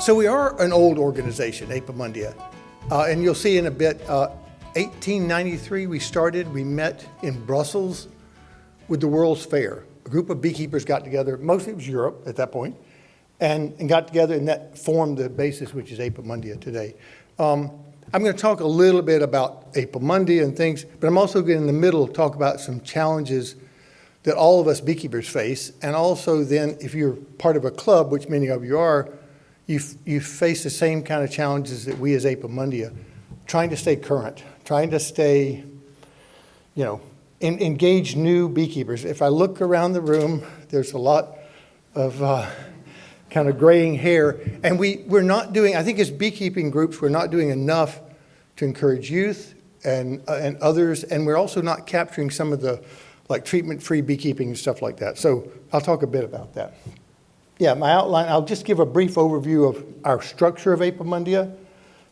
So we are an old organization, Apimondia, and you'll see in a bit, 1893 we started. We met in Brussels with the World's Fair. A group of beekeepers got together, mostly it was Europe at that point, and got together, and that formed the basis, which is Apimondia today. I'm going to talk a little bit about Apimondia and things, but I'm also going to, in the middle, talk about some challenges that all of us beekeepers face, and also then, if you're part of a club, which many of you are, you face the same kind of challenges that we as Apimondia, trying to stay current, trying to stay, engage new beekeepers. If I look around the room, there's a lot of kind of graying hair, and we're not doing, I think as beekeeping groups, we're not doing enough to encourage youth and others, and we're also not capturing some of the like treatment-free beekeeping and stuff like that. So I'll talk a bit about that. Yeah, my outline, I'll just give a brief overview of our structure of Apimondia,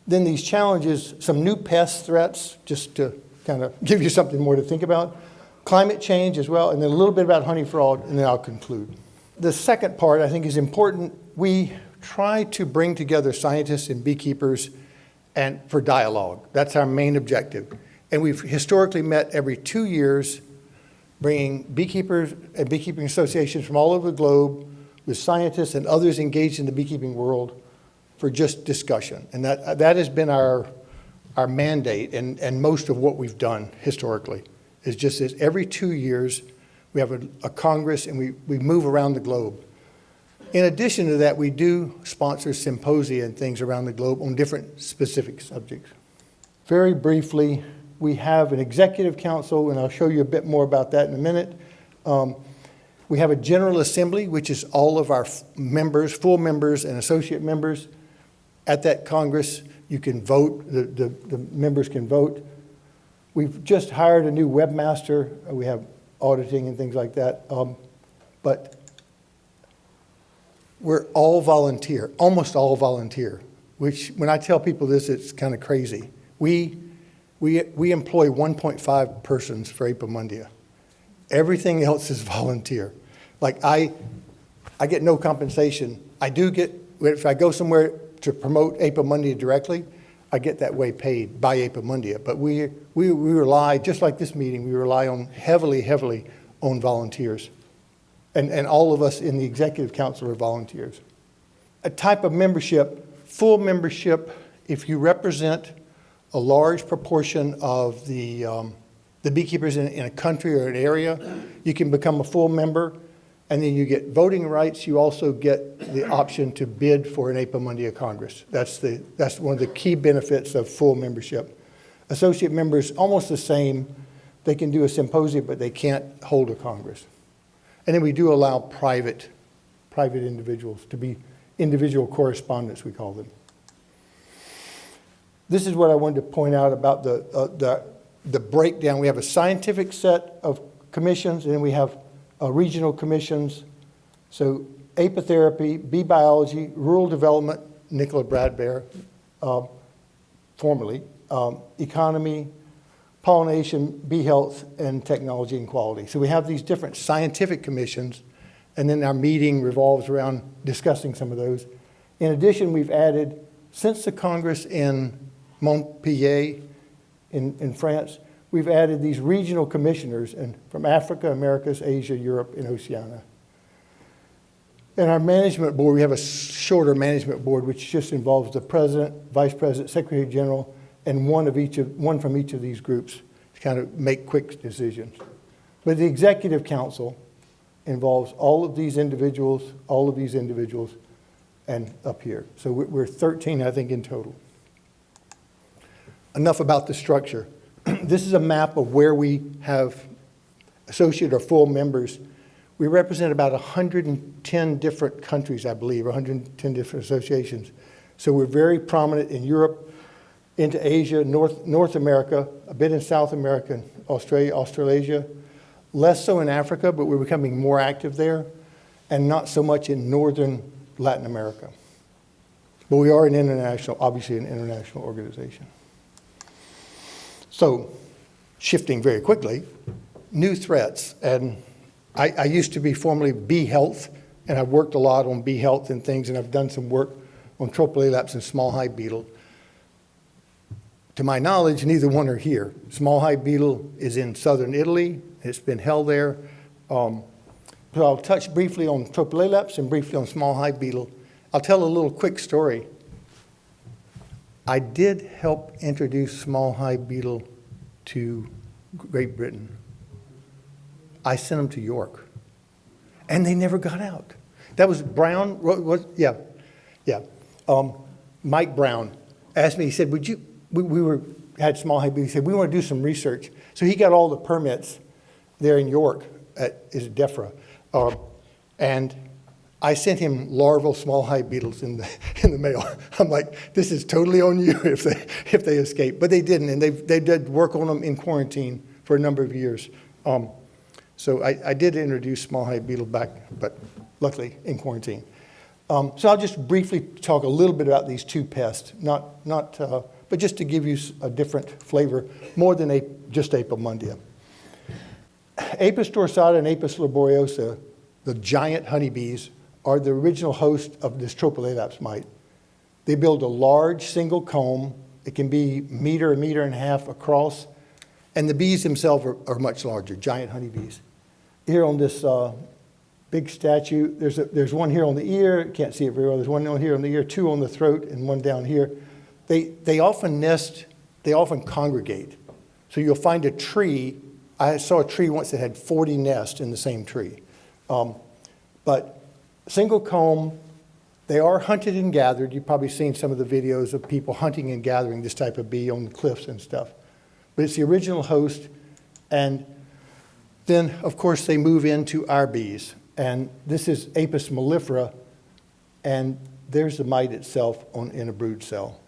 then these challenges, some new pest threats, just to kind of give you something more to think about, climate change as well, and then a little bit about honey fraud, and then I'll conclude. The second part I think is important. We try to bring together scientists and beekeepers and for dialogue. That's our main objective. And we've historically met every 2 years, bringing beekeepers and beekeeping associations from all over the globe with scientists and others engaged in the beekeeping world for just discussion. And that has been our mandate and most of what we've done historically is just this. Every 2 years, we have a Congress and we move around the globe. In addition to that, we do sponsor symposia and things around the globe on different specific subjects. Very briefly, we have an executive council, and I'll show you a bit more about that in a minute. We have a General Assembly, which is all of our members, full members and associate members. At that Congress, you can vote, the members can vote. We've just hired a new webmaster. We have auditing and things like that. But we're all volunteer, almost all volunteer, which when I tell people this, it's kind of crazy. We employ 1.5 persons for Apimondia. Everything else is volunteer. Like I get no compensation. I do get, if I go somewhere to promote Apimondia directly, I get that way paid by Apimondia. But we rely, just like this meeting, we rely on heavily on volunteers. And all of us in the executive council are volunteers. A type of membership, full membership, if you represent a large proportion of the beekeepers in a country or an area, you can become a full member, and then you get voting rights. You also get the option to bid for an Apimondia Congress. That's one of the key benefits of full membership. Associate members, almost the same. They can do a symposium, but they can't hold a Congress. And then we do allow private individuals to be individual correspondents, we call them. This is what I wanted to point out about the breakdown. We have a scientific set of commissions, and then we have regional commissions. So apitherapy, bee biology, rural development, Nicola Bradbear, formerly, economy, pollination, bee health, and technology and quality. So we have these different scientific commissions, and then our meeting revolves around discussing some of those. In addition, we've added, since the Congress in Montpellier in France, we've added these regional commissioners from Africa, Americas, Asia, Europe, and Oceania. In our management board, we have a shorter management board, which just involves the president, vice president, secretary general, and one from each of these groups to kind of make quick decisions. But the executive council involves all of these individuals, and up here. So we're 13, I think, in total. Enough about the structure. This is a map of where we have associate or full members. We represent about 110 different countries, I believe, 110 different associations. So we're very prominent in Europe, into Asia, North America, a bit in South America, Australia, Australasia, less so in Africa, but we're becoming more active there, and not so much in northern Latin America. But we are obviously an international organization. So, shifting very quickly, new threats. And I used to be formerly bee health, and I've worked a lot on bee health and things, and I've done some work on Tropicolaps and small hive beetle. To my knowledge, neither one are here. Small hive beetle is in southern Italy. It's been held there. So I'll touch briefly on Tropicolaps and briefly on small hive beetle. I'll tell a little quick story. I did help introduce small hive beetle to Great Britain. I sent them to York, and they never got out. That was Brown, Mike Brown asked me, he said, would you, had small hive beetle, he said, we want to do some research. So he got all the permits there in York at DEFRA. And I sent him larval small hive beetles in the mail. I'm like, this is totally on you if they escape. But they didn't, and they did work on them in quarantine for a number of years. So I did introduce small hive beetle back, but luckily in quarantine. So I'll just briefly talk a little bit about these two pests, but just to give you a different flavor, more than just Apimondia. Apis dorsata and Apis laboriosa, the giant honeybees, are the original host of this Tropicolaps mite. They build a large single comb. It can be a meter and a half across, and the bees themselves are much larger, giant honeybees. Here on this big statue, there's one here on the ear. Can't see it very well. There's one here on the ear, two on the throat, and one down here. They often nest. They often congregate. So you'll find a tree. I saw a tree once that had 40 nests in the same tree. But single comb, they are hunted and gathered. You've probably seen some of the videos of people hunting and gathering this type of bee on the cliffs and stuff. But it's the original host. And then, of course, they move into our bees. And this is Apis mellifera, and there's the mite itself in a brood cell.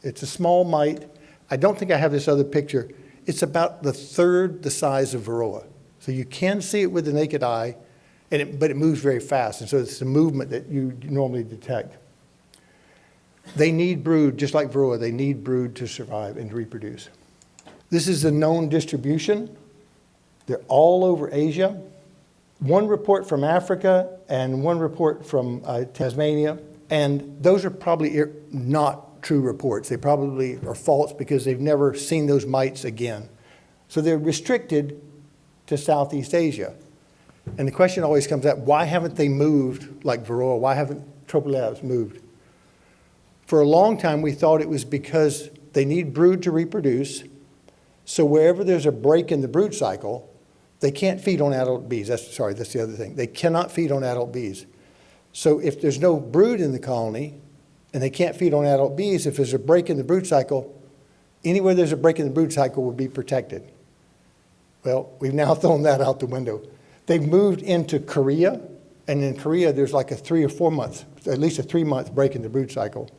It's a small mite. I don't think I have this other picture. It's about the third the size of varroa. So you can see it with the naked eye, but it moves very fast, and so it's the movement that you normally detect. They need brood, just like varroa, they need brood to survive and to reproduce. This is the known distribution. They're all over Asia. One report from Africa and one report from Tasmania, and those are probably not true reports. They probably are false because they've never seen those mites again. So they're restricted to Southeast Asia. And the question always comes up, why haven't they moved like varroa? Why haven't Tropicolaps moved? For a long time, we thought it was because they need brood to reproduce. So wherever there's a break in the brood cycle, they can't feed on adult bees. That's the other thing. They cannot feed on adult bees. So if there's no brood in the colony and they can't feed on adult bees, if there's a break in the brood cycle, anywhere there's a break in the brood cycle will be protected. Well, we've now thrown that out the window. They've moved into Korea, and in Korea there's like a 3 or 4 months, at least a 3-month break in the brood cycle.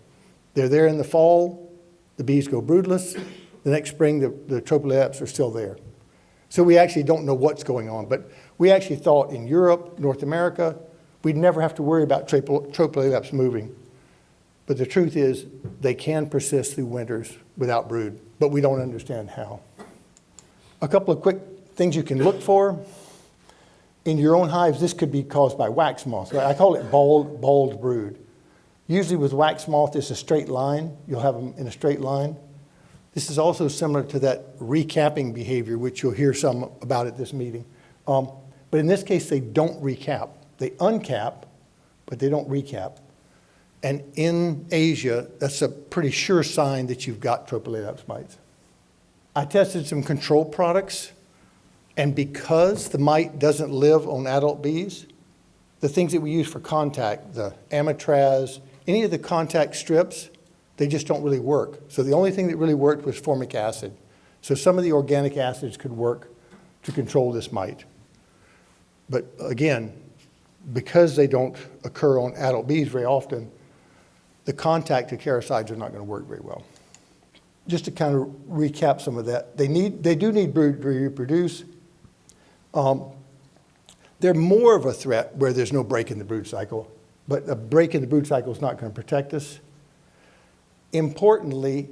They're there in the fall, the bees go broodless. The next spring, the Tropicolaps are still there. So we actually don't know what's going on, but we actually thought in Europe, North America, we'd never have to worry about Tropicolaps moving. But the truth is they can persist through winters without brood, but we don't understand how. A couple of quick things you can look for. In your own hives, this could be caused by wax moth. I call it bald brood. Usually with wax moth, it's a straight line. You'll have them in a straight line. This is also similar to that recapping behavior, which you'll hear some about at this meeting. But in this case, they don't recap. They uncap, but they don't recap. And in Asia, that's a pretty sure sign that you've got Tropicolaps mites. I tested some control products, and because the mite doesn't live on adult bees, the things that we use for contact, the amitraz, any of the contact strips, they just don't really work. So the only thing that really worked was formic acid. So some of the organic acids could work to control this mite. But again, because they don't occur on adult bees very often, the contact acaricides are not going to work very well. Just to kind of recap some of that, they do need brood to reproduce. They're more of a threat where there's no break in the brood cycle, but a break in the brood cycle is not going to protect us. Importantly,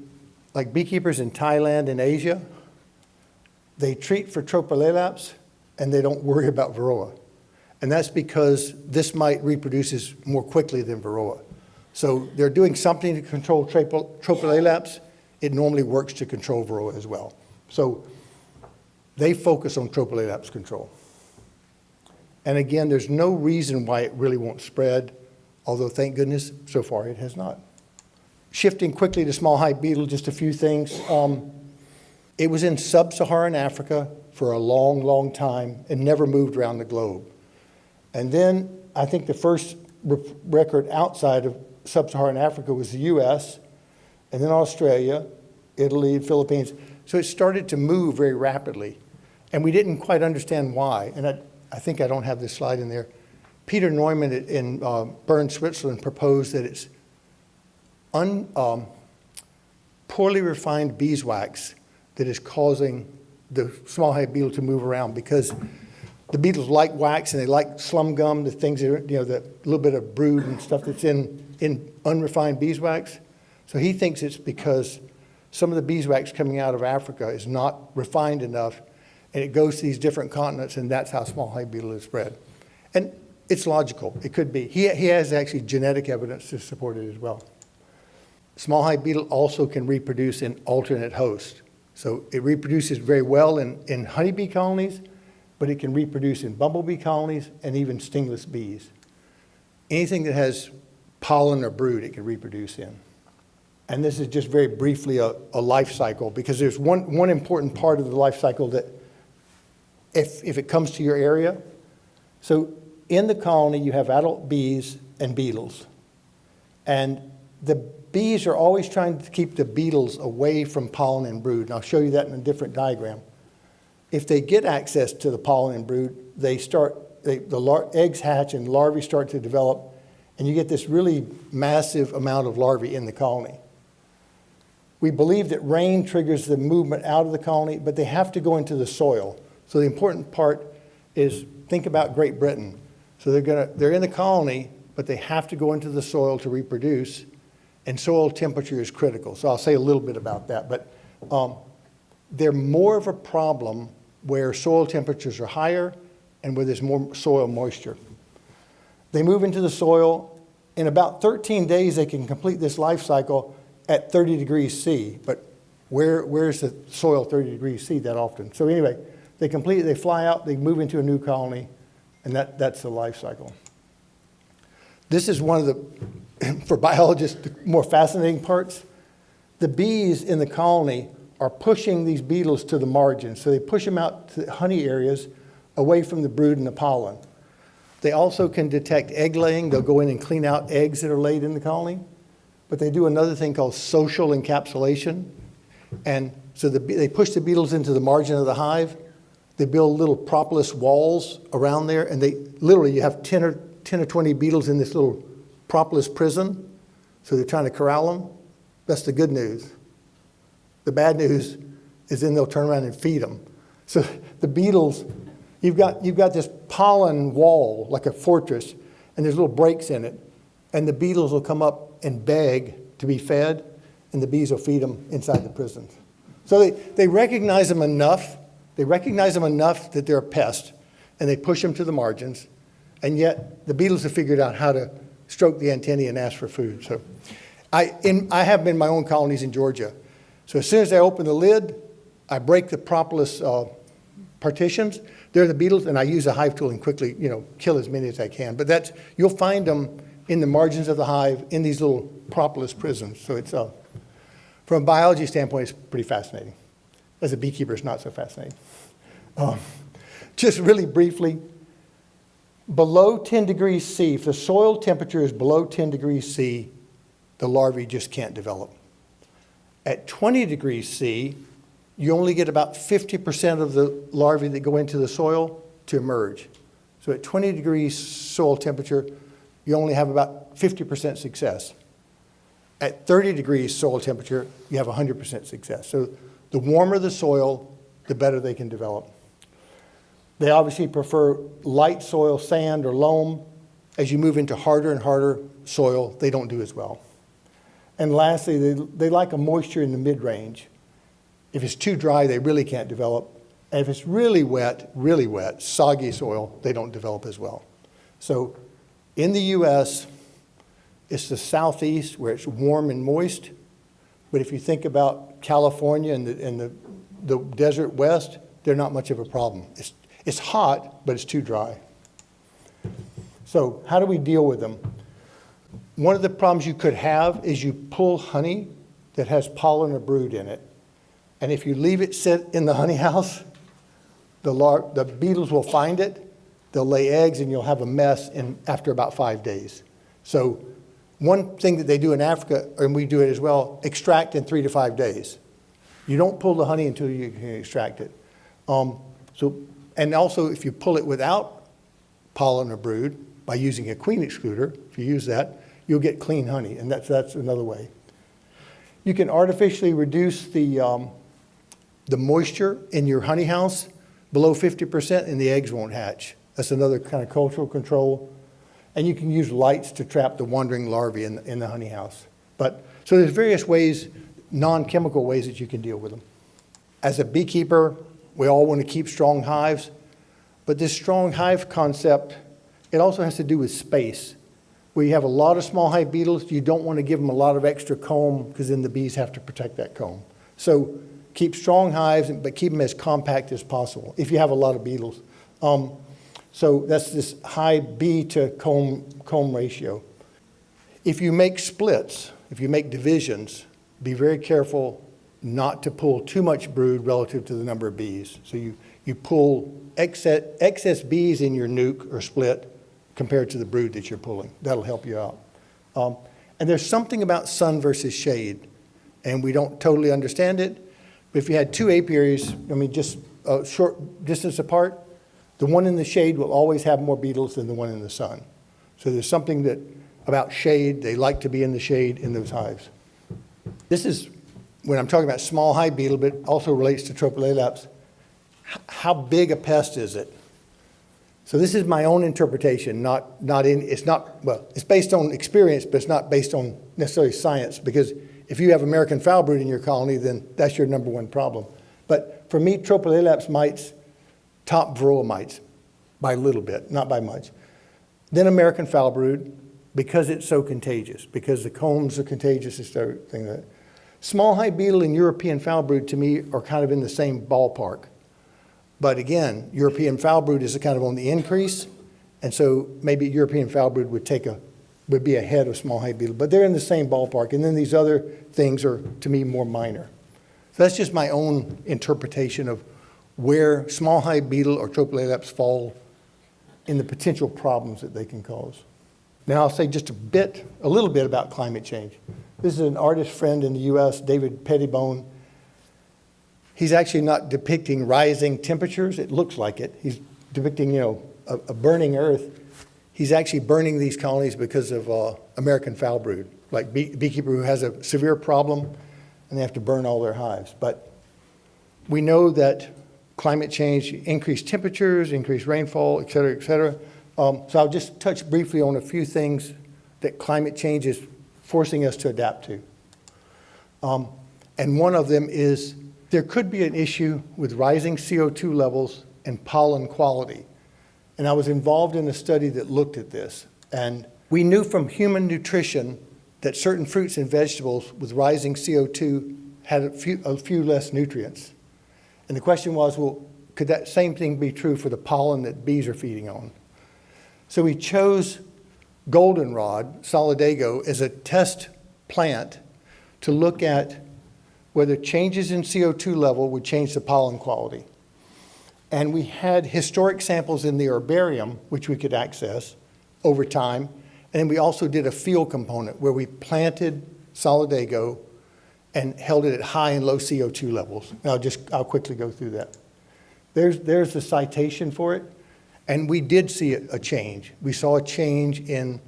like beekeepers in Thailand and Asia, they treat for Tropicolaps and they don't worry about varroa. And that's because this mite reproduces more quickly than varroa. So they're doing something to control tropulalaps. It normally works to control varroa as well. So they focus on tropulalaps control. And again, there's no reason why it really won't spread, although thank goodness, so far it has not. Shifting quickly to small hive beetle, just a few things. It was in sub-Saharan Africa for a long, long time and never moved around the globe. And then I think the first record outside of sub-Saharan Africa was the US, and then Australia, Italy, Philippines. So it started to move very rapidly. And we didn't quite understand why. And I think I don't have this slide in there. Peter Neumann in Bern, Switzerland proposed that it's poorly refined beeswax that is causing the small hive beetle to move around, because the beetles like wax and they like slum gum, the things that are, the little bit of brood and stuff that's in unrefined beeswax. So he thinks it's because some of the beeswax coming out of Africa is not refined enough, and it goes to these different continents, and that's how small hive beetle is spread. And it's logical. It could be. He has actually genetic evidence to support it as well. Small hive beetle also can reproduce in alternate hosts. So it reproduces very well in honeybee colonies, but it can reproduce in bumblebee colonies and even stingless bees. Anything that has pollen or brood, it can reproduce in. And this is just very briefly a life cycle, because there's one important part of the life cycle that if it comes to your area. So in the colony, you have adult bees and beetles. And the bees are always trying to keep the beetles away from pollen and brood. And I'll show you that in a different diagram. If they get access to the pollen and brood, the eggs hatch and larvae start to develop, and you get this really massive amount of larvae in the colony. We believe that rain triggers the movement out of the colony, but they have to go into the soil. So the important part is, think about Great Britain. So they're in the colony, but they have to go into the soil to reproduce, and soil temperature is critical. So I'll say a little bit about that, but they're more of a problem where soil temperatures are higher and where there's more soil moisture. They move into the soil. In about 13 days, they can complete this life cycle at 30 degrees C, but where's the soil 30 degrees C that often? So anyway, they fly out, they move into a new colony, and that's the life cycle. This is one of the, for biologists, the more fascinating parts. The bees in the colony are pushing these beetles to the margins. So they push them out to honey areas away from the brood and the pollen. They also can detect egg laying. They'll go in and clean out eggs that are laid in the colony. But they do another thing called social encapsulation. And so they push the beetles into the margin of the hive. They build little propolis walls around there. And you have 10 or 20 beetles in this little propolis prison. So they're trying to corral them. That's the good news. The bad news is then they'll turn around and feed them. So the beetles, you've got this pollen wall, like a fortress, and there's little breaks in it. And the beetles will come up and beg to be fed, and the bees will feed them inside the prisons. So they recognize them enough. They recognize them enough that they're a pest, and they push them to the margins. And yet the beetles have figured out how to stroke the antennae and ask for food. So I have been in my own colonies in Georgia. So as soon as I open the lid, I break the propolis partitions. There are the beetles, and I use a hive tool and quickly, kill as many as I can. But you'll find them in the margins of the hive in these little propolis prisons. So it's from a biology standpoint, it's pretty fascinating. As a beekeeper, it's not so fascinating. Just really briefly, below 10 degrees C, if the soil temperature is below 10 degrees C, the larvae just can't develop. At 20 degrees C, you only get about 50% of the larvae that go into the soil to emerge. So at 20 degrees soil temperature, you only have about 50% success. At 30 degrees soil temperature, you have 100% success. So the warmer the soil, the better they can develop. They obviously prefer light soil, sand, or loam. As you move into harder and harder soil, they don't do as well. And lastly, they like a moisture in the mid-range. If it's too dry, they really can't develop. And if it's really wet, soggy soil, they don't develop as well. So in the US, It's the southeast where it's warm and moist. But if you think about California and the desert west, they're not much of a problem. It's hot, but it's too dry. So how do we deal with them? One of the problems you could have is you pull honey that has pollen or brood in it. And if you leave it sit in the honey house, the beetles will find it, they'll lay eggs, and you'll have a mess after about 5 days. So one thing that they do in Africa, and we do it as well, extract in 3 to 5 days. You don't pull the honey until you can extract it. And also, if you pull it without pollen or brood, by using a queen excluder, if you use that, you'll get clean honey, and that's another way. You can artificially reduce the moisture in your honey house below 50%, and the eggs won't hatch. That's another kind of cultural control. And you can use lights to trap the wandering larvae in the honey house. So there's various ways, non-chemical ways that you can deal with them. As a beekeeper, we all want to keep strong hives, but this strong hive concept, it also has to do with space. Where you have a lot of small hive beetles, you don't want to give them a lot of extra comb because then the bees have to protect that comb. So keep strong hives, but keep them as compact as possible if you have a lot of beetles. So that's this high bee to comb ratio. If you make splits, if you make divisions, be very careful not to pull too much brood relative to the number of bees. So you pull excess bees in your nuke or split compared to the brood that you're pulling. That'll help you out. And there's something about sun versus shade, and we don't totally understand it. But if you had 2 apiaries, just a short distance apart, the one in the shade will always have more beetles than the one in the sun. So there's something about shade. They like to be in the shade in those hives. This is, when I'm talking about small hive beetle, but it also relates to Tropilelaps, how big a pest is it? So this is my own interpretation, it's based on experience, but it's not based on necessarily science, because if you have American foul brood in your colony, then that's your number one problem. But for me, Tropilelaps mites top varroa mites by a little bit, not by much. Then American foul brood, because it's so contagious, because the combs are contagious and everything like that. Small hive beetle and European foul brood, to me, are kind of in the same ballpark. But again, European foul brood is kind of on the increase, and so maybe European foul brood would be ahead of small hive beetle, but they're in the same ballpark. And then these other things are, to me, more minor. So that's just my own interpretation of where small hive beetle or Tropilelaps fall in the potential problems that they can cause. Now I'll say just a little bit about climate change. This is an artist friend in the US, David Pettibone. He's actually not depicting rising temperatures. It looks like it. He's depicting, a burning earth. He's actually burning these colonies because of American foul brood, like beekeeper who has a severe problem and they have to burn all their hives. But we know that climate change, increased temperatures, increased rainfall, et cetera, et cetera. So I'll just touch briefly on a few things that climate change is forcing us to adapt to. And one of them is there could be an issue with rising CO2 levels and pollen quality. And I was involved in a study that looked at this. And we knew from human nutrition that certain fruits and vegetables with rising CO2 had a few less nutrients. And the question was, well, could that same thing be true for the pollen that bees are feeding on? So we chose goldenrod, solidago, as a test plant to look at whether changes in CO2 level would change the pollen quality. And we had historic samples in the herbarium, which we could access over time. And we also did a field component where we planted solidago and held it at high and low CO2 levels. And I'll quickly go through that. There's the citation for it. And we did see a change. We saw a change in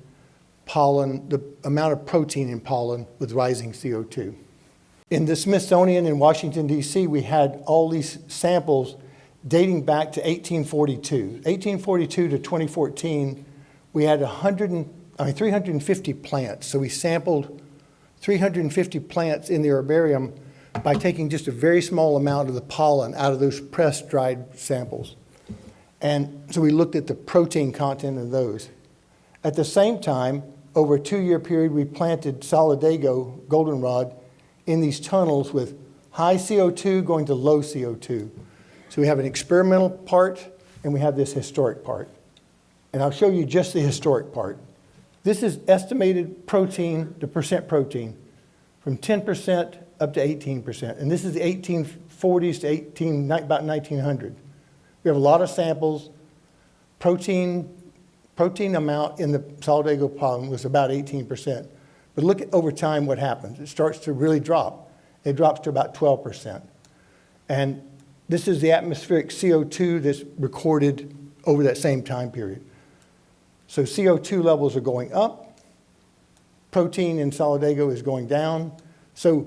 pollen, the amount of protein in pollen with rising CO2. In the Smithsonian in Washington, D.C., we had all these samples dating back to 1842. 1842 to 2014, we had 350 plants. So we sampled 350 plants in the herbarium by taking just a very small amount of the pollen out of those pressed, dried samples. And so we looked at the protein content of those. At the same time, over a 2-year period, we planted solidago, goldenrod, in these tunnels with high CO2 going to low CO2. So we have an experimental part and we have this historic part. And I'll show you just the historic part. This is estimated protein, the percent protein, from 10% up to 18%. And this is the 1840s to about 1900. We have a lot of samples. Protein amount in the solidago pollen was about 18%. But look at over time what happens. It starts to really drop. It drops to about 12%. And this is the atmospheric CO2 that's recorded over that same time period. So CO2 levels are going up. Protein in solidago is going down. So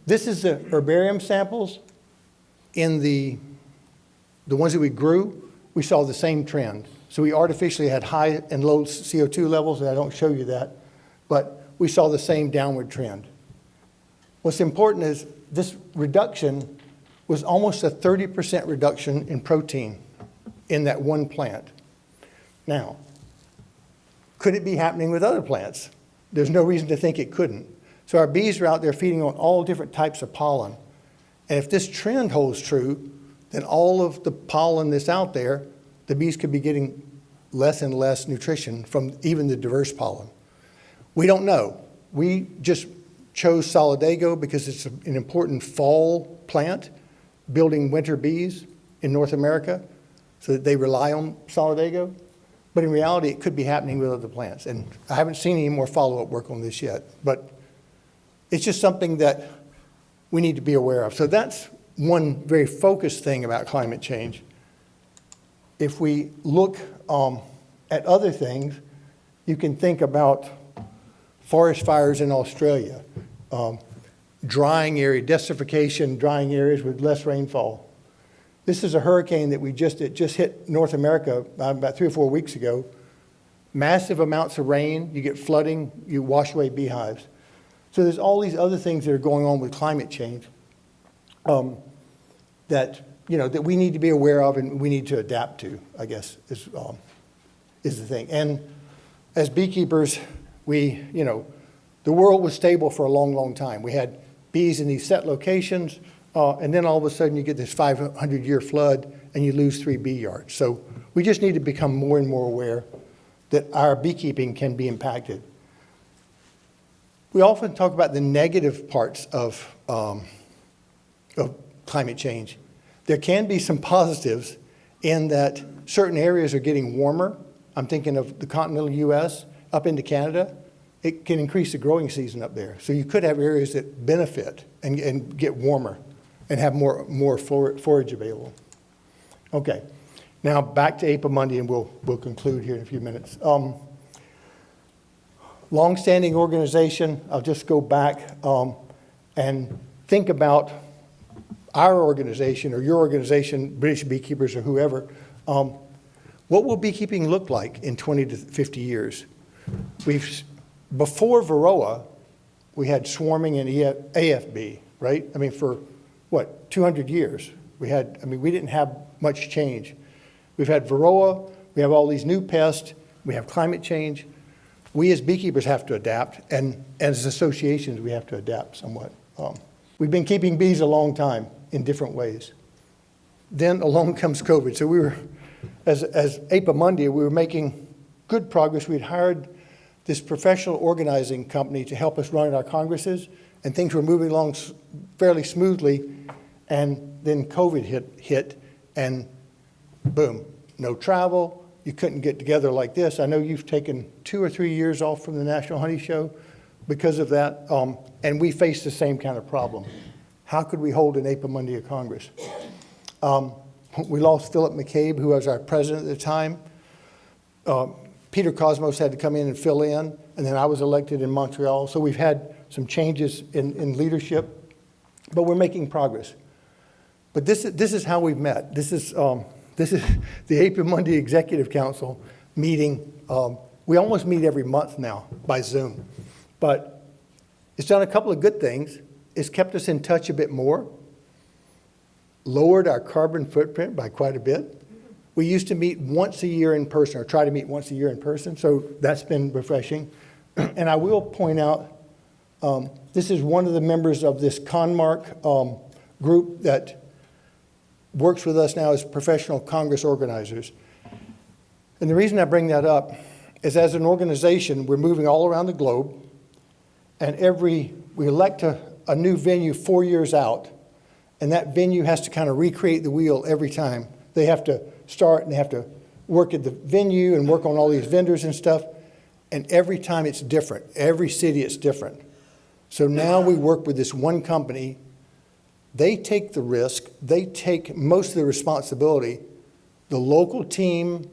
this is the herbarium samples. In the ones that we grew, we saw the same trend. So we artificially had high and low CO2 levels, and I don't show you that, but we saw the same downward trend. What's important is this reduction was almost a 30% reduction in protein in that one plant. Now, could it be happening with other plants? There's no reason to think it couldn't. So our bees are out there feeding on all different types of pollen. And if this trend holds true, then all of the pollen that's out there, the bees could be getting less and less nutrition from even the diverse pollen. We don't know. We just chose solidago because it's an important fall plant, building winter bees in North America, so that they rely on solidago. But in reality, it could be happening with other plants. And I haven't seen any more follow-up work on this yet. But it's just something that we need to be aware of. So that's one very focused thing about climate change. If we look at other things, you can think about forest fires in Australia, drying area, desertification, drying areas with less rainfall. This is a hurricane that it just hit North America about 3 or 4 weeks ago. Massive amounts of rain, you get flooding, you wash away beehives. So there's all these other things that are going on with climate change that we need to be aware of and we need to adapt to, I guess, is the thing. And as beekeepers, the world was stable for a long, long time. We had bees in these set locations, and then all of a sudden you get this 500-year flood and you lose 3 bee yards. So we just need to become more and more aware that our beekeeping can be impacted. We often talk about the negative parts of climate change. There can be some positives in that certain areas are getting warmer. I'm thinking of the continental U.S. up into Canada. It can increase the growing season up there. So you could have areas that benefit and get warmer and have more forage available. Okay, now back to Apimondia, and we'll conclude here in a few minutes. Long-standing organization, I'll just go back and think about our organization or your organization, British Beekeepers or whoever. What will beekeeping look like in 20 to 50 years? Before varroa, we had swarming and AFB, right? I mean, for what, 200 years? We didn't have much change. We've had varroa, we have all these new pests, we have climate change. We as beekeepers have to adapt, and as associations, we have to adapt somewhat. We've been keeping bees a long time in different ways. Then along comes COVID. So we were, as Apimondia, we were making good progress. We'd hired this professional organizing company to help us run our congresses, and things were moving along fairly smoothly, and then COVID hit, and boom, no travel. You couldn't get together like this. I know you've taken 2 or 3 years off from the National Honey Show because of that, and we faced the same kind of problem. How could we hold an Apimondia Congress? We lost Philip McCabe, who was our president at the time. Peter Cosmos had to come in and fill in, and then I was elected in Montreal. So we've had some changes in leadership, but we're making progress. But this is how we've met. This is the Apimondia Executive Council meeting. We almost meet every month now by Zoom. But it's done a couple of good things. It's kept us in touch a bit more, lowered our carbon footprint by quite a bit. We used to meet once a year in person, or try to meet once a year in person, so that's been refreshing. And I will point out, this is one of the members of this CONMARC group that works with us now as professional Congress organizers. And the reason I bring that up is as an organization, we're moving all around the globe, and we elect a new venue 4 years out, and that venue has to kind of recreate the wheel every time. They have to start and they have to work at the venue and work on all these vendors and stuff, and every time it's different. Every city it's different. So now we work with this one company. They take the risk. They take most of the responsibility. The local team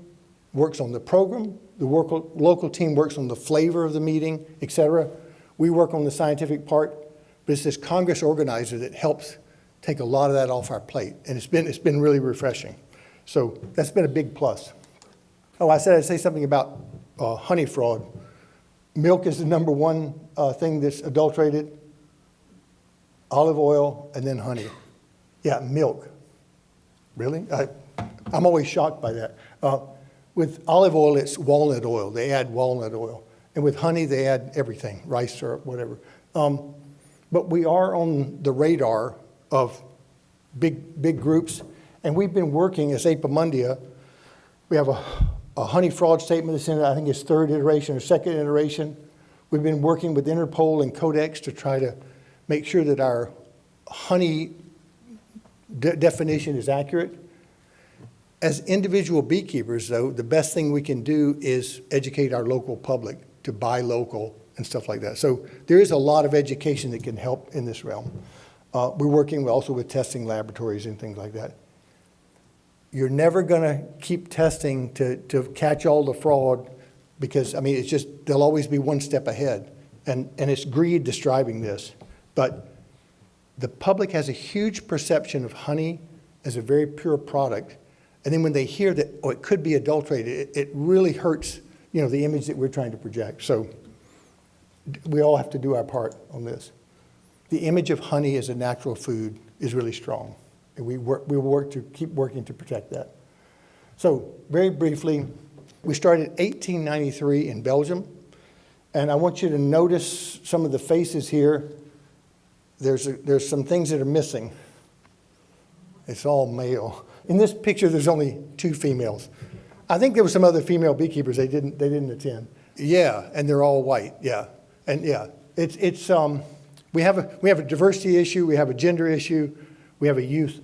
works on the program. The local team works on the flavor of the meeting, et cetera. We work on the scientific part, but it's this Congress organizer that helps take a lot of that off our plate, and it's been really refreshing. So that's been a big plus. Oh, I said I'd say something about honey fraud. Milk is the number one thing that's adulterated. Olive oil, and then honey. Yeah, milk. Really? I'm always shocked by that. With olive oil, it's walnut oil. They add walnut oil. And with honey, they add everything, rice syrup, whatever. But we are on the radar of big groups. And we've been working as Apimondia. We have a honey fraud statement that's in, I think, its third iteration or second iteration. We've been working with Interpol and Codex to try to make sure that our honey definition is accurate. As individual beekeepers, though, the best thing we can do is educate our local public to buy local and stuff like that. So there is a lot of education that can help in this realm. We're working also with testing laboratories and things like that. You're never going to keep testing to catch all the fraud because, I mean, it's just, they'll always be one step ahead. And it's greed that's driving this. But the public has a huge perception of honey as a very pure product. And then when they hear that, oh, it could be adulterated, it really hurts, the image that we're trying to project. So we all have to do our part on this. The image of honey as a natural food is really strong. And we will keep working to protect that. So very briefly, we started 1893 in Belgium. And I want you to notice some of the faces here. There's some things that are missing. It's all male. In this picture, there's only 2 females. I think there were some other female beekeepers. They didn't attend. Yeah, and they're all white. Yeah, and yeah, we have a diversity issue. We have a gender issue. We have a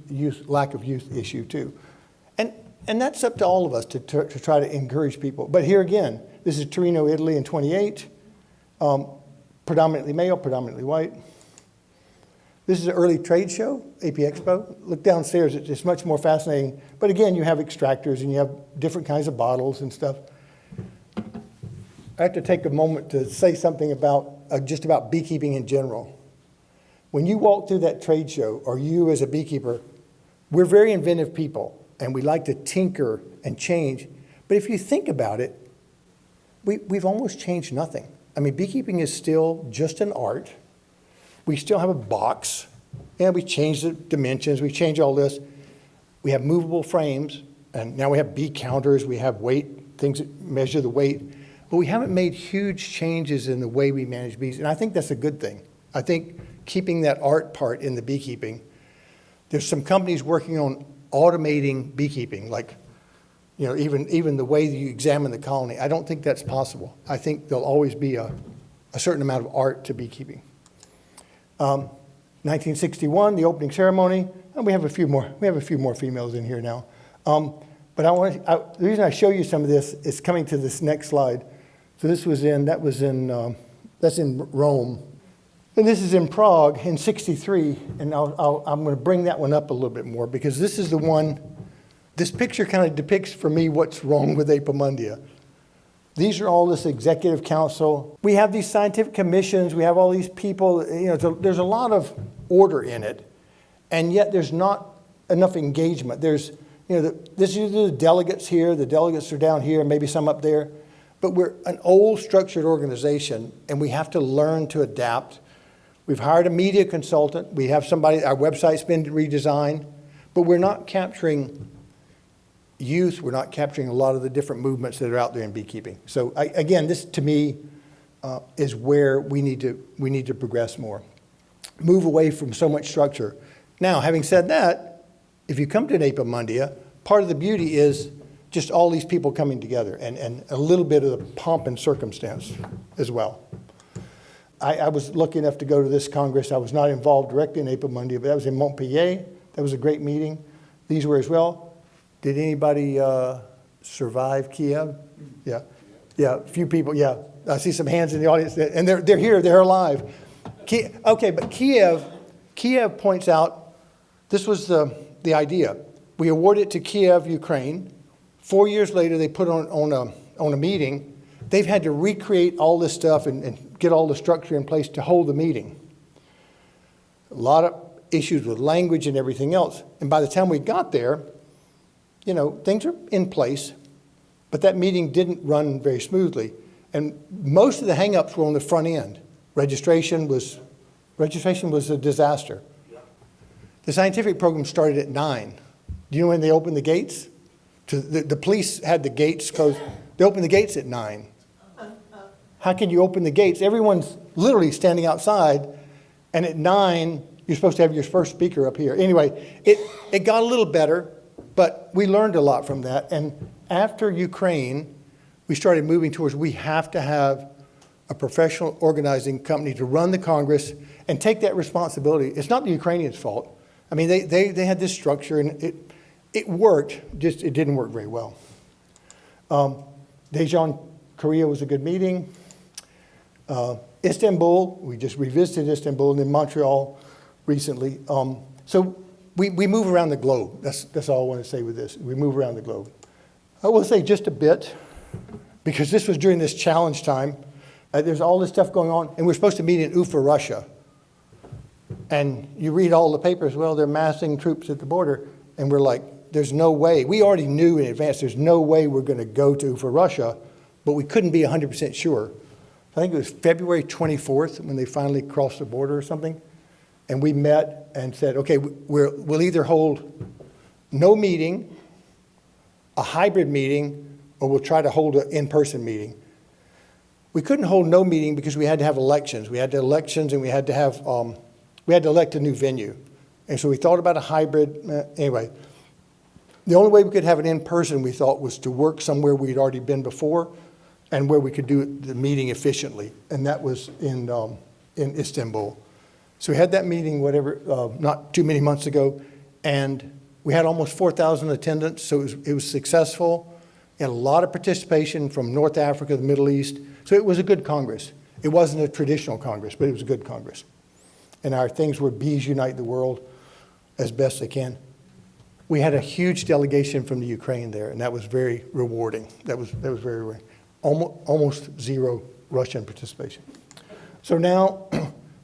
lack of youth issue too, and that's up to all of us to try to encourage people. But here again, this is Torino, Italy, in '28. Predominantly male, predominantly white. This is an early trade show, AP Expo. Look downstairs, it's much more fascinating. But again, you have extractors and you have different kinds of bottles and stuff. I have to take a moment to say something about just about beekeeping in general. When you walk through that trade show, or you as a beekeeper, we're very inventive people and we like to tinker and change. But if you think about it, we've almost changed nothing. I mean, beekeeping is still just an art. We still have a box, and we change the dimensions, we change all this. We have movable frames, and now we have bee counters, we have weight, things that measure the weight, but we haven't made huge changes in the way we manage bees, and I think that's a good thing. I think keeping that art part in the beekeeping. There's some companies working on automating beekeeping, like, even the way that you examine the colony. I don't think that's possible. I think there'll always be a certain amount of art to beekeeping. 1961, the opening ceremony, and we have a few more females in here now. But the reason I show you some of this is coming to this next slide. So that's in Rome. And this is in Prague in '63, and I'm going to bring that one up a little bit more because this is the one, this picture kind of depicts for me what's wrong with Apimondia. These are all this executive council. We have these scientific commissions. We have all these people. There's a lot of order in it, and yet there's not enough engagement. There's, this is the delegates here. The delegates are down here, and maybe some up there. But we're an old structured organization, and we have to learn to adapt. We've hired a media consultant. We have somebody. Our website's been redesigned, but we're not capturing youth. We're not capturing a lot of the different movements that are out there in beekeeping. So again, this to me is where we need to progress more. Move away from so much structure. Now, having said that, if you come to an Apimondia, part of the beauty is just all these people coming together and a little bit of the pomp and circumstance as well. I was lucky enough to go to this Congress. I was not involved directly in Apimondia, but that was in Montpellier. That was a great meeting. These were as well. Did anybody survive Kiev? Yeah. Yeah, a few people, yeah. I see some hands in the audience, and they're here, they're alive. Okay, but Kiev points out, this was the idea. We awarded it to Kiev, Ukraine. 4 years later, they put on a meeting. They've had to recreate all this stuff and get all the structure in place to hold the meeting. A lot of issues with language and everything else. And by the time we got there, things are in place, but that meeting didn't run very smoothly. And most of the hang-ups were on the front end. Registration was a disaster. The scientific program started at 9. Do you know when they opened the gates? The police had the gates closed. They opened the gates at 9. How can you open the gates? Everyone's literally standing outside, and at 9, you're supposed to have your first speaker up here. Anyway, it got a little better, but we learned a lot from that. And after Ukraine, we started moving towards we have to have a professional organizing company to run the Congress and take that responsibility. It's not the Ukrainians' fault. I mean, they had this structure, and it worked, just it didn't work very well. Daejeon, Korea was a good meeting. Istanbul, we just revisited Istanbul, and then Montreal recently. So we move around the globe. That's all I want to say with this. We move around the globe. I will say just a bit, because this was during this challenge time. There's all this stuff going on, and we're supposed to meet in Ufa, Russia. And you read all the papers, well, they're massing troops at the border, and we're like, there's no way. We already knew in advance there's no way we're going to go to Ufa, Russia, but we couldn't be 100% sure. I think it was February 24th when they finally crossed the border or something, and we met and said, okay, we'll either hold no meeting, a hybrid meeting, or we'll try to hold an in-person meeting. We couldn't hold no meeting because we had to have elections. We had elections, and we had to elect a new venue. And so we thought about a hybrid. Anyway, the only way we could have an in-person, we thought, was to work somewhere we'd already been before and where we could do the meeting efficiently. And that was in Istanbul. So we had that meeting, not too many months ago, and we had almost 4,000 attendants, so it was successful. We had a lot of participation from North Africa, the Middle East. So it was a good Congress. It wasn't a traditional Congress, but it was a good Congress. And our things were bees unite the world as best they can. We had a huge delegation from the Ukraine there, and that was very rewarding. That was very rewarding. Almost zero Russian participation. So now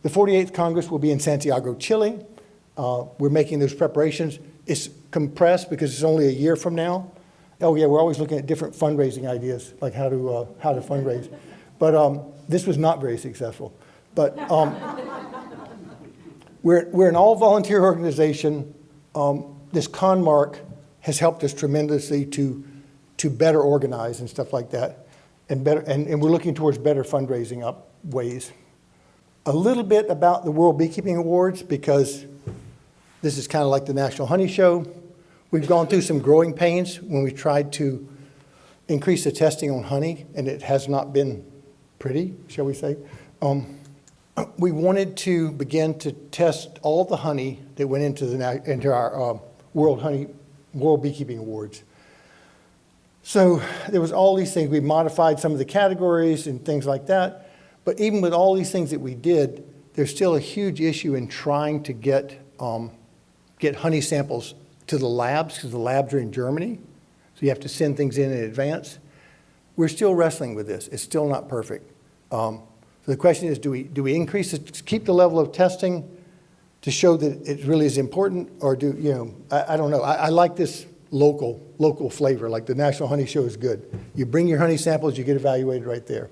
the 48th Congress will be in Santiago, Chile. We're making those preparations. It's compressed because it's only a year from now. Oh yeah, we're always looking at different fundraising ideas, like how to fundraise. But this was not very successful. But we're an all-volunteer organization. This ConMark has helped us tremendously to better organize and stuff like that, and we're looking towards better fundraising ways. A little bit about the World Beekeeping Awards, because this is kind of like the National Honey Show. We've gone through some growing pains when we tried to increase the testing on honey, and it has not been pretty, shall we say. We wanted to begin to test all the honey that went into our World Beekeeping Awards. So there was all these things. We modified some of the categories and things like that. But even with all these things that we did, there's still a huge issue in trying to get honey samples to the labs, because the labs are in Germany. So you have to send things in advance. We're still wrestling with this. It's still not perfect. So the question is, do we increase keep the level of testing to show that it really is important, or I don't know. I like this local flavor, like the National Honey Show is good. You bring your honey samples, you get evaluated right there.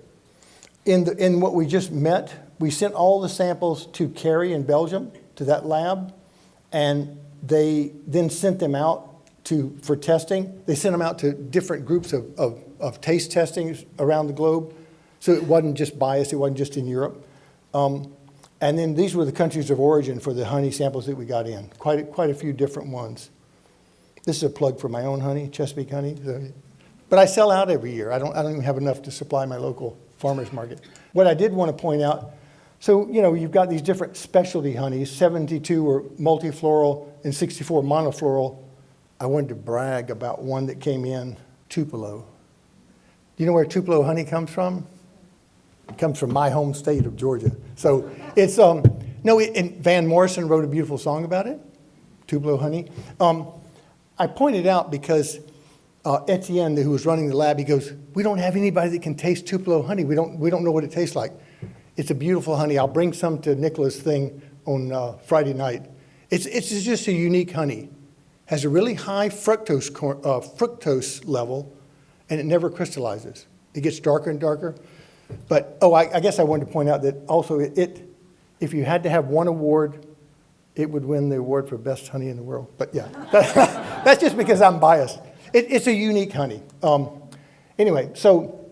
In what we just met, we sent all the samples to Carey in Belgium, to that lab, and they then sent them out for testing. They sent them out to different groups of taste testings around the globe. So it wasn't just biased, it wasn't just in Europe. And then these were the countries of origin for the honey samples that we got in, quite a few different ones. This is a plug for my own honey, Chesapeake honey. But I sell out every year. I don't even have enough to supply my local farmer's market. What I did want to point out, so, you've got these different specialty honeys, 72 are multifloral and 64 monofloral. I wanted to brag about one that came in, Tupelo. Do you know where Tupelo honey comes from? It comes from my home state of Georgia. So it's, and Van Morrison wrote a beautiful song about it, Tupelo honey. I pointed out because Etienne, who was running the lab, he goes, we don't have anybody that can taste Tupelo honey. We don't know what it tastes like. It's a beautiful honey. I'll bring some to Nicola's thing on Friday night. It's just a unique honey. Has a really high fructose level, and it never crystallizes. It gets darker and darker. But, I guess I wanted to point out that also if you had to have one award, it would win the award for best honey in the world. But yeah, that's just because I'm biased. It's a unique honey. Anyway, so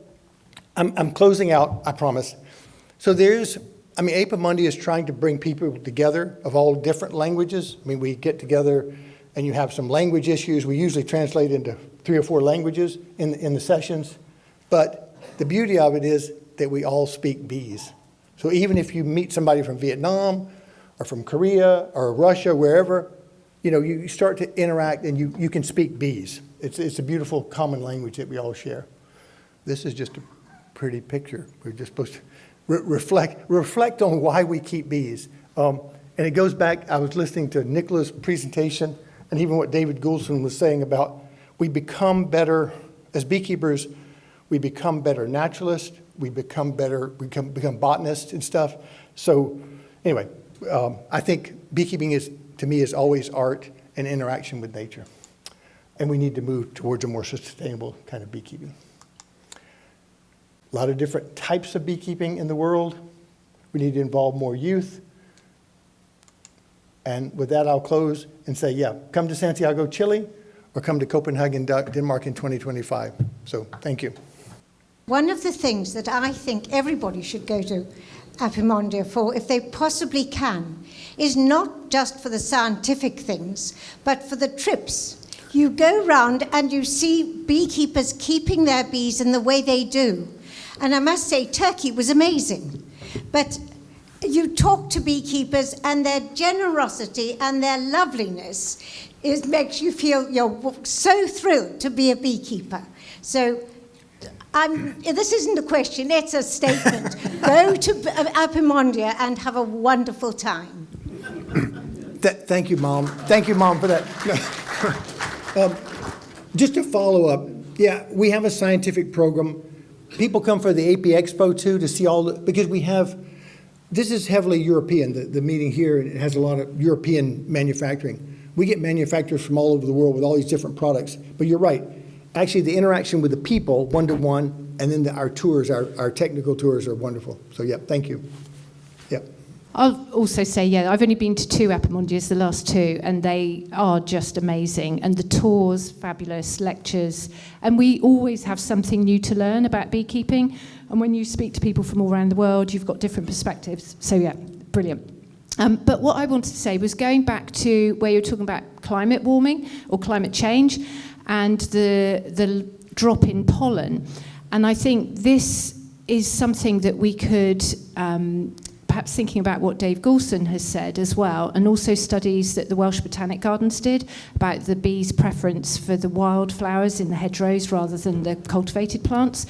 I'm closing out, I promise. So Apimondia is trying to bring people together of all different languages. We get together and you have some language issues. We usually translate into 3 or 4 languages in the sessions. But the beauty of it is that we all speak bees. So even if you meet somebody from Vietnam or from Korea or Russia, wherever, you start to interact and you can speak bees. It's a beautiful common language that we all share. This is just a pretty picture. We're just supposed to reflect on why we keep bees. And it goes back, I was listening to Nicola's presentation and even what David Goulson was saying about we become better, as beekeepers, we become better naturalists, we become botanists and stuff. So anyway, I think beekeeping to me is always art and interaction with nature. And we need to move towards a more sustainable kind of beekeeping. A lot of different types of beekeeping in the world. We need to involve more youth. And with that, I'll close and say, come to Santiago, Chile, or come to Copenhagen, Denmark in 2025. So thank you. One of the things that I think everybody should go to Apimondia for, if they possibly can, is not just for the scientific things, but for the trips. You go round and you see beekeepers keeping their bees in the way they do. And I must say, Turkey was amazing. But you talk to beekeepers and their generosity and their loveliness makes you feel you're so thrilled to be a beekeeper. So this isn't a question, it's a statement. Go to Apimondia and have a wonderful time. Thank you, Mom. Thank you, Mom, for that. Just to follow up, we have a scientific program. People come for the AP Expo too to see because this is heavily European, the meeting here, it has a lot of European manufacturing. We get manufacturers from all over the world with all these different products, but you're right. Actually, the interaction with the people, one-to-one, and then our tours, our technical tours are wonderful. So thank you. I'll also say, I've only been to 2 Apimondias, the last 2, and they are just amazing. And the tours, fabulous, lectures. And we always have something new to learn about beekeeping. And when you speak to people from all around the world, you've got different perspectives. So brilliant. But what I wanted to say was going back to where you're talking about climate warming or climate change and the drop in pollen. And I think this is something that we could... perhaps thinking about what Dave Goulson has said as well, and also studies that the Welsh Botanic Gardens did about the bees' preference for the wildflowers in the hedgerows rather than the cultivated plants.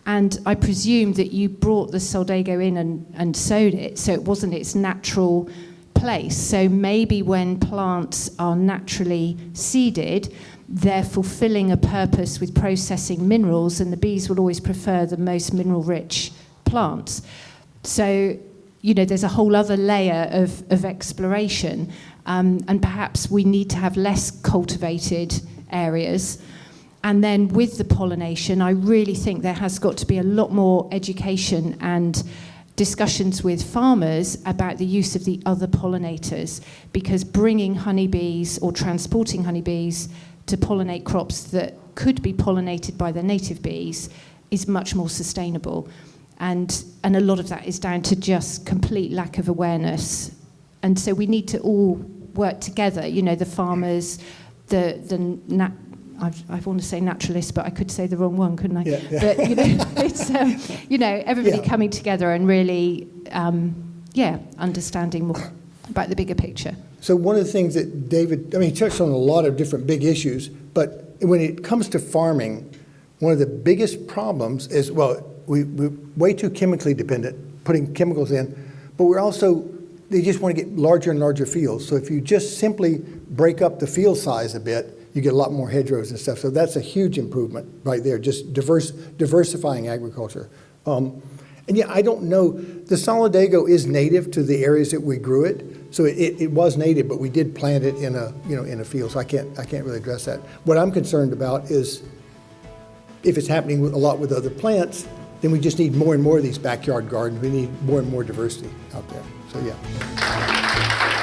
And I presume that you brought the soldago in and sowed it, so it wasn't its natural place. So maybe when plants are naturally seeded, they're fulfilling a purpose with processing minerals, and the bees will always prefer the most mineral-rich plants. So there's a whole other layer of exploration, and perhaps we need to have less cultivated areas. And then with the pollination, I really think there has got to be a lot more education and discussions with farmers about the use of the other pollinators, because bringing honeybees or transporting honeybees to pollinate crops that could be pollinated by the native bees is much more sustainable. And a lot of that is down to just complete lack of awareness. And so we need to all work together, you know, the farmers, I want to say naturalists, but I could say the wrong one, couldn't I? Yeah. But, you know, it's, you know, everybody Yeah. coming together and really, understanding more about the bigger picture. So one of the things that David, he touched on a lot of different big issues, but when it comes to farming, one of the biggest problems is, well, we're way too chemically dependent, putting chemicals in, but they just want to get larger and larger fields. So if you just simply break up the field size a bit, you get a lot more hedgerows and stuff. So that's a huge improvement right there, just diversifying agriculture. And yeah, I don't know, the Solidago is native to the areas that we grew it. So it was native, but we did plant it in a field. So I can't really address that. What I'm concerned about is if it's happening a lot with other plants, then we just need more and more of these backyard gardens. We need more and more diversity out there. So yeah.